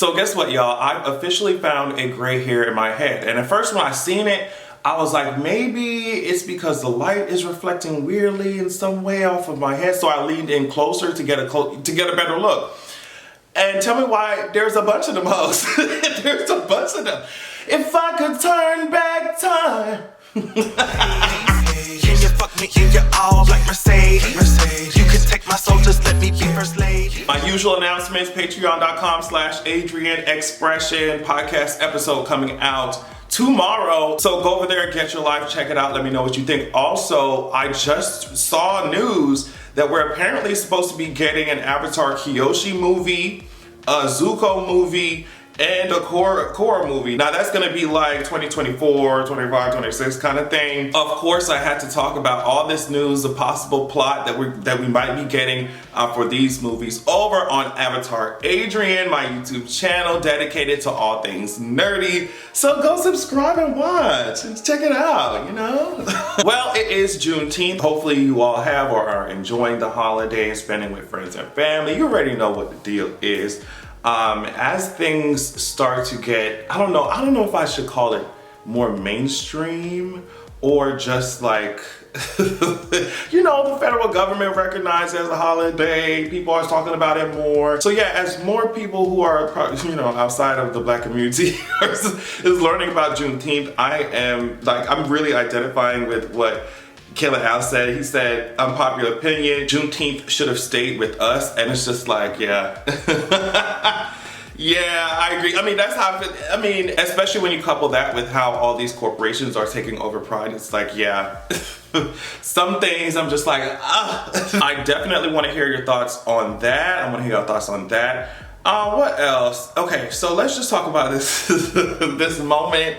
So guess what, y'all? I officially found a gray hair in my head. And at first when I seen it, I was like, maybe it's because the light is reflecting weirdly in some way off of my head. So I leaned in closer to get a better look. And tell me why there's a bunch of them hoes. There's a bunch of them. If I could turn back time. Can you fuck me in your all like Mercedes? You can take my soul, just let me be first lady. My usual announcements, patreon.com/Adrian Expression, podcast episode coming out tomorrow. So go over there, get your life, check it out, let me know what you think. Also, I just saw news that we're apparently supposed to be getting an Avatar Kyoshi movie, a Zuko movie, and a Korra movie. Now that's gonna be like 2024, 25, 26 kind of thing. Of course, I had to talk about all this news, the possible plot that we might be getting for these movies over on Avatar Adrian, my YouTube channel dedicated to all things nerdy. So go subscribe and watch and check it out, you know? Well, it is Juneteenth. Hopefully you all have or are enjoying the holiday, spending with friends and family. You already know what the deal is. As things start to get, I don't know if I should call it more mainstream or just like, you know, the federal government recognized it as a holiday, people are talking about it more. So yeah, as more people who are, you know, outside of the Black community is learning about Juneteenth, I'm really identifying with what Killer Al said. He said, unpopular opinion, Juneteenth should have stayed with us. And it's just like, yeah. Yeah, I agree. I mean, that's how I feel. I mean, especially when you couple that with how all these corporations are taking over Pride, it's like, yeah. Some things I'm just like, I definitely want to hear your thoughts on that. I want to hear your thoughts on that. What else? Okay, so let's just talk about this, this moment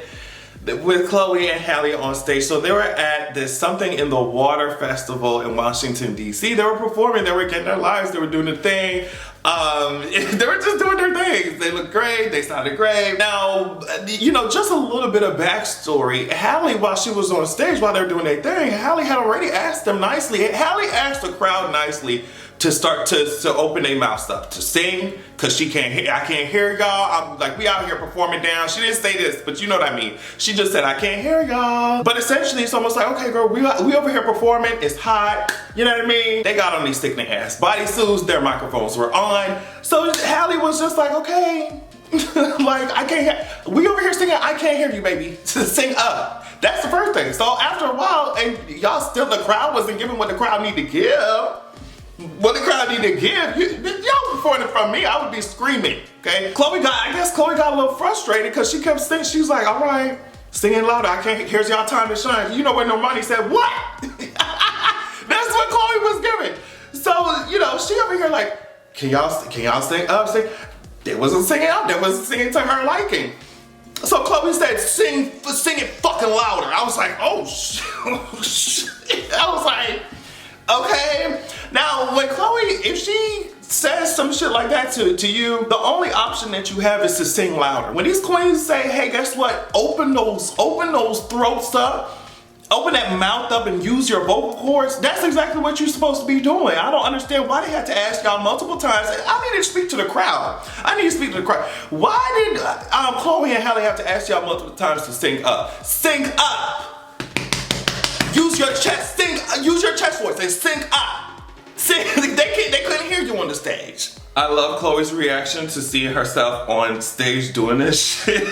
with Chloe and Halle on stage. So they were at this Something in the Water festival in Washington, D.C. They were performing, they were getting their lives, they were doing the thing. They were just doing their things. They looked great, they sounded great. Now, you know, just a little bit of backstory. Halle, while she was on stage, while they were doing their thing, Halle had already asked them nicely. Halle asked the crowd nicely to start to open their mouths up, to sing, cause I can't hear y'all. I'm like, we out here performing down. She didn't say this, but you know what I mean. She just said, I can't hear y'all. But essentially, it's almost like, okay, girl, we over here performing, it's hot, you know what I mean? They got on these sickening ass bodysuits, their microphones were on. So Halle was just like, okay, like, I can't hear, we over here singing, I can't hear you, baby, sing up. That's the first thing. So after a while, and y'all still, the crowd wasn't giving what the crowd need to give. What the crowd need to give, y'all performing from me, I would be screaming, okay? I guess Chloe got a little frustrated because she kept singing, she was like, all right, singing louder, I can't, here's y'all time to shine. You know when Normani said, what? That's what Chloe was giving. So, you know, she over here like, can y'all sing up, sing? They wasn't singing up, they wasn't singing to her liking. So Chloe said, sing it fucking louder. I was like, oh, shit. I was like, okay. Now, when Chloe, if she says some shit like that to you, the only option that you have is to sing louder. When these queens say, hey, guess what? Open those throats up, open that mouth up and use your vocal cords, that's exactly what you're supposed to be doing. I don't understand why they had to ask y'all multiple times. I need to speak to the crowd. Why did Chloe and Halle have to ask y'all multiple times to sing up? Sing up. Use your chest, use your chest voice and sing up. Sing, they couldn't hear you on the stage. I love Chloe's reaction to seeing herself on stage doing this shit.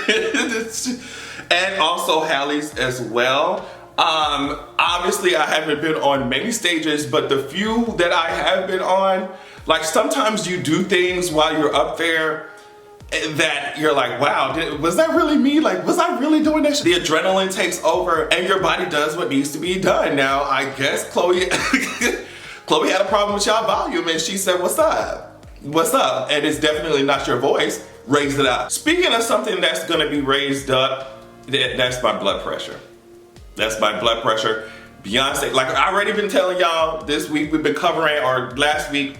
And also Halle's as well. Obviously I haven't been on many stages, but the few that I have been on, like sometimes you do things while you're up there that you're like, wow, was that really me? Like, was I really doing that shit? The adrenaline takes over and your body does what needs to be done. Now, I guess Chloe had a problem with y'all volume and she said, what's up? What's up? And it's definitely not your voice. Raise it up. Speaking of something that's gonna be raised up, that's my blood pressure. That's my blood pressure. Beyoncé, like I already been telling y'all this week, we've been covering, or last week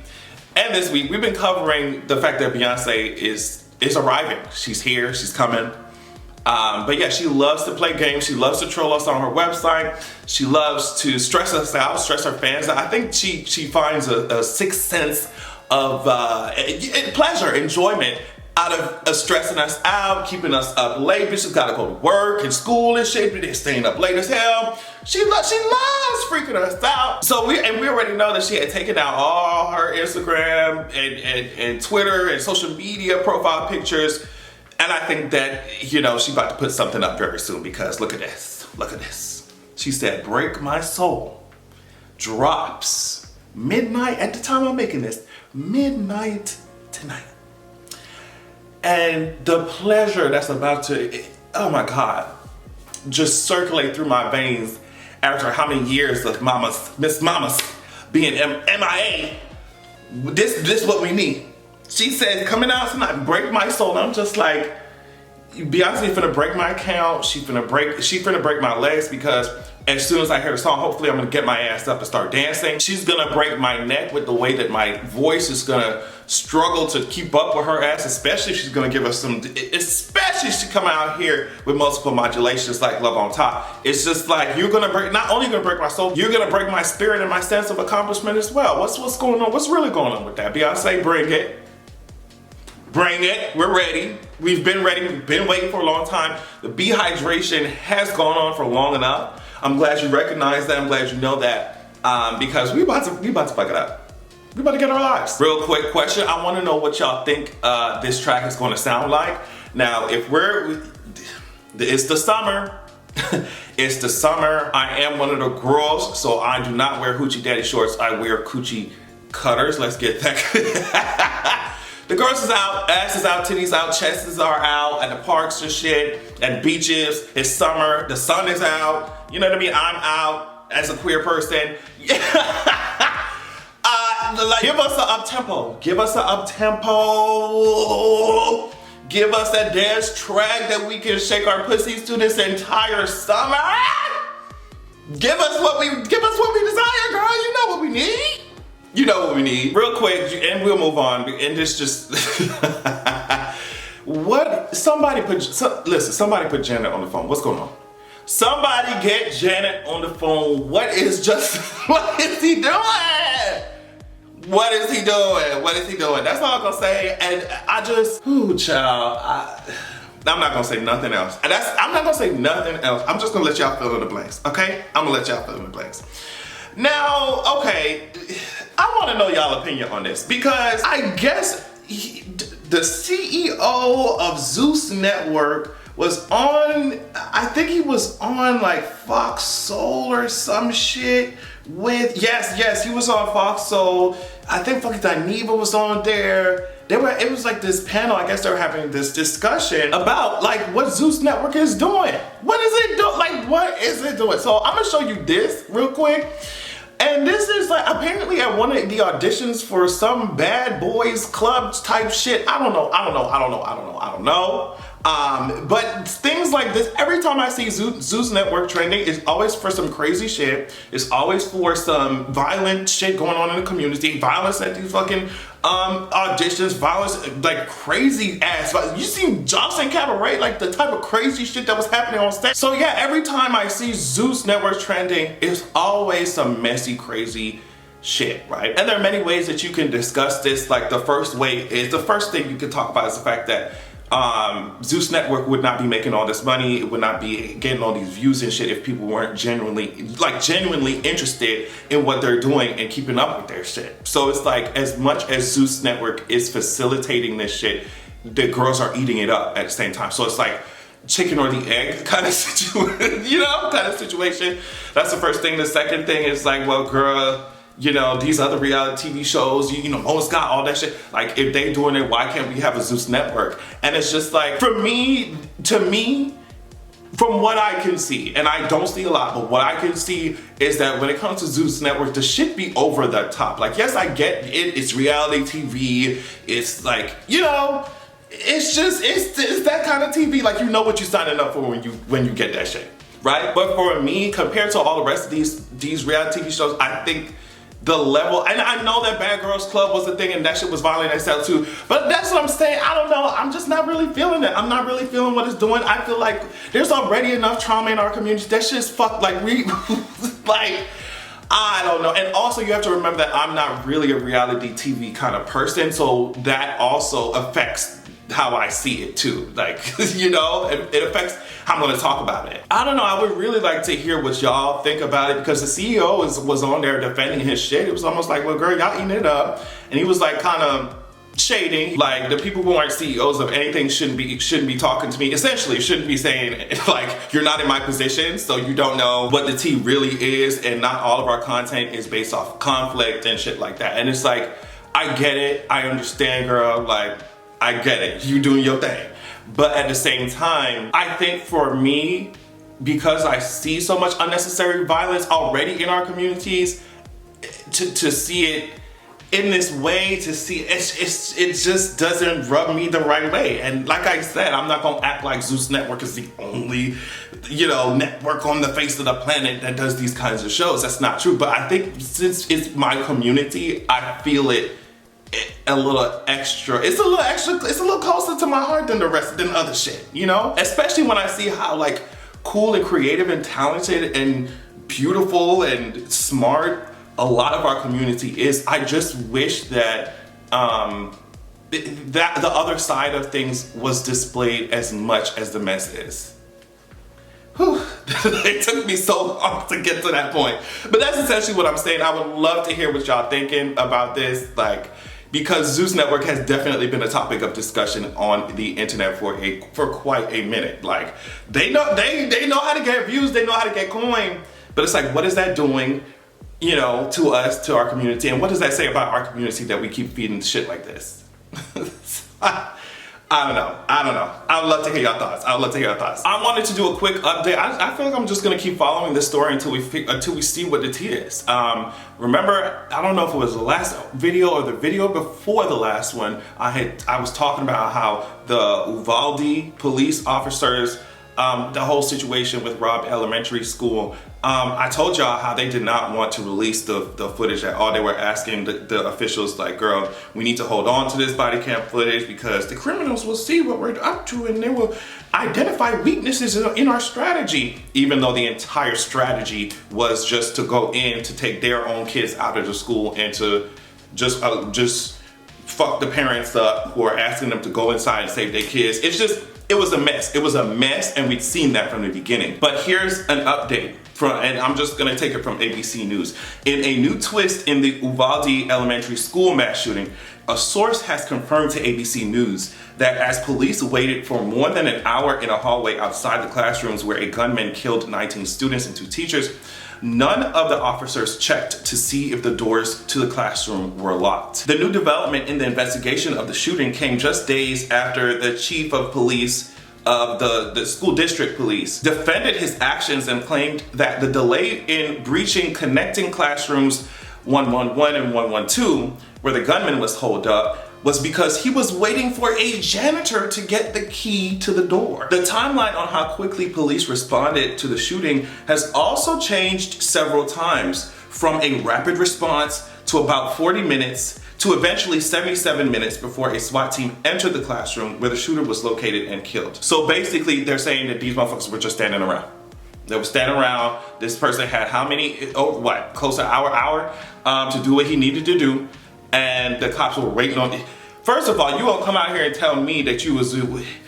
and this week, we've been covering the fact that Beyoncé is arriving. She's here, she's coming. But yeah, she loves to play games. She loves to troll us on her website. She loves to stress us out, stress her fans out. I think she finds a sixth sense of pleasure, enjoyment out of stressing us out, keeping us up late. Bitches gotta go to work and school and shit. They're staying up late as hell. She loves freaking us out. So we already know that she had taken out all her Instagram and Twitter and social media profile pictures. And I think that, you know, she's about to put something up very soon because look at this. Look at this. She said, "Break My Soul" drops midnight at the time I'm making this. Midnight tonight. And the pleasure that's about to, oh my God, just circulate through my veins after how many years of Miss Mamas being MIA. This is what we need. She said, coming out tonight, "Break My Soul." And I'm just like, Beyonce finna break my account. She finna break my legs because as soon as I hear the song, hopefully I'm gonna get my ass up and start dancing. She's gonna break my neck with the way that my voice is gonna struggle to keep up with her ass, especially if she's gonna give us some, especially if she come out here with multiple modulations like Love on Top. It's just like, you're gonna break, not only gonna break my soul, you're gonna break my spirit and my sense of accomplishment as well. What's going on? What's really going on with that? Beyonce, bring it. Bring it, we're ready. We've been ready, we've been waiting for a long time. The dehydration has gone on for long enough. I'm glad you recognize that, I'm glad you know that, because we about to fuck it up. We about to get our lives. Real quick question, I wanna know what y'all think this track is gonna sound like. Now, it's the summer. It's the summer. I am one of the girls, so I do not wear hoochie daddy shorts, I wear coochie cutters. Let's get that. The girls is out, ass is out, titties out, chests are out at the parks and shit, at beaches. It's summer, the sun is out. You know what I mean? I'm out as a queer person. Give us an up-tempo. Give us an up-tempo. Give us that dance track that we can shake our pussies to this entire summer. Give us what we desire, girl. You know what we need. You know what we need. Real quick, and we'll move on. And this just, somebody put Janet on the phone. What's going on? Somebody get Janet on the phone. What is he doing? What is he doing? What is he doing? That's all I'm gonna say. And I just, child, I'm not gonna say nothing else. I'm not gonna say nothing else. I'm just gonna let y'all fill in the blanks, okay? I'm gonna let y'all fill in the blanks. Now, okay, I wanna know y'all opinion on this because I guess the CEO of Zeus Network was on, I think he was on like Fox Soul or some shit with, yes, he was on Fox Soul. I think fucking Dineva was on there. It was like this panel, I guess they were having this discussion about like what Zeus Network is doing. What is it doing? Like, what is it doing? So I'm gonna show you this real quick. And this is like apparently at one of the auditions for some Bad Boys Club type shit. I don't know. But things like this, every time I see Zeus Network trending, it's always for some crazy shit. It's always for some violent shit going on in the community. Violence at these fucking auditions, violence, like crazy ass. You see Johnson Cabaret, like the type of crazy shit that was happening on stage. So yeah, every time I see Zeus Network trending, it's always some messy, crazy shit, right? And there are many ways that you can discuss this. Like the first thing you can talk about is the fact that Zeus Network would not be making all this money, it would not be getting all these views and shit if people weren't genuinely interested in what they're doing and keeping up with their shit. So it's like, as much as Zeus Network is facilitating this shit, the girls are eating it up at the same time. So it's like chicken or the egg kind of situation. That's the first thing. The second thing is like, well, girl, you know, these other reality TV shows, you know, Most got all that shit. Like, if they doing it, why can't we have a Zeus Network? And it's just like, to me, from what I can see, and I don't see a lot, but what I can see is that when it comes to Zeus Network, the shit be over the top. Like, yes, I get it, it's reality TV, it's like, you know, it's that kind of TV, like, you know what you're signing up for when you get that shit, right? But for me, compared to all the rest of these reality TV shows, I think the level, and I know that Bad Girls Club was a thing and that shit was violent as hell too, but that's what I'm saying. I don't know, I'm just not really feeling it. I'm not really feeling what it's doing. I feel like there's already enough trauma in our community. That shit's fucked, like like, I don't know. And also you have to remember that I'm not really a reality TV kind of person, so that also affects how I see it too. Like, you know, it affects how I'm gonna talk about it. I don't know, I would really like to hear what y'all think about it, because the CEO was on there defending his shit. It was almost like, well, girl, y'all eating it up. And he was like kind of shading, like, the people who aren't CEOs of anything shouldn't be talking to me. Essentially, shouldn't be saying, like, you're not in my position, so you don't know what the tea really is, and not all of our content is based off conflict and shit like that. And it's like, I get it, I understand, girl, like, I get it, you doing your thing. But at the same time, I think for me, because I see so much unnecessary violence already in our communities, to see it in this way, to see it just doesn't rub me the right way. And like I said, I'm not gonna act like Zeus Network is the only, you know, network on the face of the planet that does these kinds of shows. That's not true. But I think since it's my community, I feel it a little extra. It's a little closer to my heart than other shit, you know? Especially when I see how like cool and creative and talented and beautiful and smart a lot of our community is. I just wish that that the other side of things was displayed as much as the mess is. Whew. It took me so long to get to that point. But that's essentially what I'm saying. I would love to hear what y'all thinking about this, like, because Zeus Network has definitely been a topic of discussion on the internet for quite a minute. Like, they know how to get views, they know how to get coin, but it's like, what is that doing, you know, to us, to our community? And what does that say about our community that we keep feeding shit like this? I don't know. I would love to hear your thoughts. I wanted to do a quick update. I feel like I'm just gonna keep following this story until we see what the tea is. Remember, I don't know if it was the last video or the video before the last one, I was talking about how the Uvalde police officers, the whole situation with Robb Elementary School, I told y'all how they did not want to release the footage at all. They were asking the officials, like, girl, we need to hold on to this body cam footage because the criminals will see what we're up to and they will identify weaknesses in our strategy, even though the entire strategy was just to go in to take their own kids out of the school and to just fuck the parents up who are asking them to go inside and save their kids. It was a mess. It was a mess, and we'd seen that from the beginning. But here's an update and I'm just gonna take it from ABC News. In a new twist in the Uvalde Elementary School mass shooting, a source has confirmed to ABC News that as police waited for more than an hour in a hallway outside the classrooms where a gunman killed 19 students and 2 teachers, none of the officers checked to see if the doors to the classroom were locked. The new development in the investigation of the shooting came just days after the chief of police of the school district police defended his actions and claimed that the delay in breaching connecting classrooms 111 and 112, where the gunman was holed up, was because he was waiting for a janitor to get the key to the door. The timeline on how quickly police responded to the shooting has also changed several times, from a rapid response to about 40 minutes to eventually 77 minutes before a SWAT team entered the classroom where the shooter was located and killed. So basically they're saying that these motherfuckers were just standing around. They were standing around. This person had how many, close to an hour to do what he needed to do. And the cops were waiting on it. First of all, you won't come out here and tell me that you was,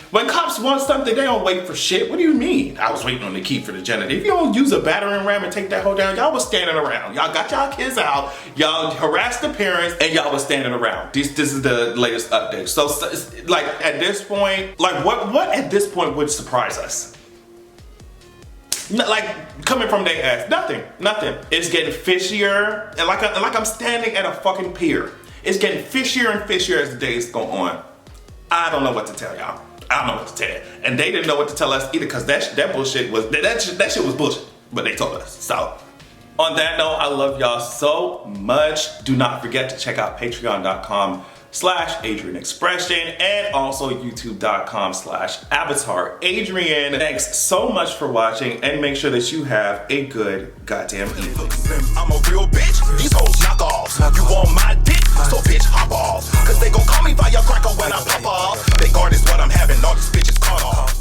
when cops want something, they don't wait for shit. What do you mean? I was waiting on the key for the janitor. If you don't use a battering ram and take that hoe down, y'all was standing around. Y'all got y'all kids out, y'all harassed the parents, and y'all was standing around. This is the latest update. So like at this point, like what at this point would surprise us? Like coming from their ass, nothing. It's getting fishier, and like I'm standing at a fucking pier. It's getting fishier and fishier as the days go on. I don't know what to tell y'all. I don't know what to tell you. And they didn't know what to tell us either, because that bullshit was, that shit was bullshit, but they told us. So on that note, I love y'all so much. Do not forget to check out patreon.com/AdrianExpression and also youtube.com/AvatarAdrian. Thanks so much for watching, and make sure that you have a good goddamn evening. I'm a real bitch, these hoes knock offs. You want my dick, so bitch hop off. Cause they gon' call me Firecracker when I pop off. They guard is what I'm having, all these bitches caught off.